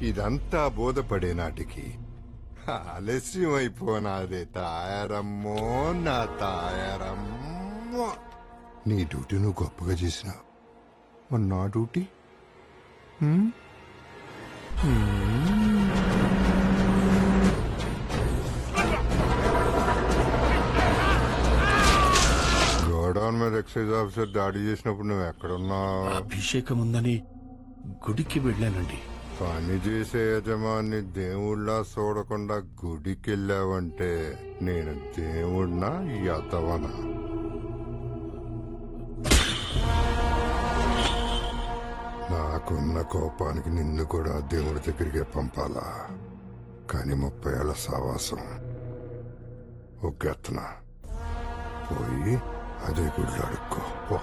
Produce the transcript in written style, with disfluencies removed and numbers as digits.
ఇదంతా బోధపడే నాటికి ఆలస్యం అయిపోనాదే తాయారమ్మో, నా తాయారమ్మో. నీ డ్యూటీ నువ్వు గొప్పగా చేసినావు, మరి నా డ్యూటీ గోడౌన్ మీద ఎక్సైజ్ ఆఫీసర్ దాడి చేసినప్పుడు నువ్వు ఎక్కడున్నావు? అభిషేకం ఉందని గుడికి వెళ్ళానండి. పని చేసే యజమాని దేవుళ్ళ చూడకుండా గుడికి వెళ్ళావంటే నేను దేవుడినా యతవనా? నాకున్న కోపానికి నిన్ను కూడా దేవుడి దగ్గరికే పంపాలా? కానీ 30 ఏళ్ల సావాసం ఒగ్గెత్తన పోయి అదే గుడిలో అడుక్కో పో.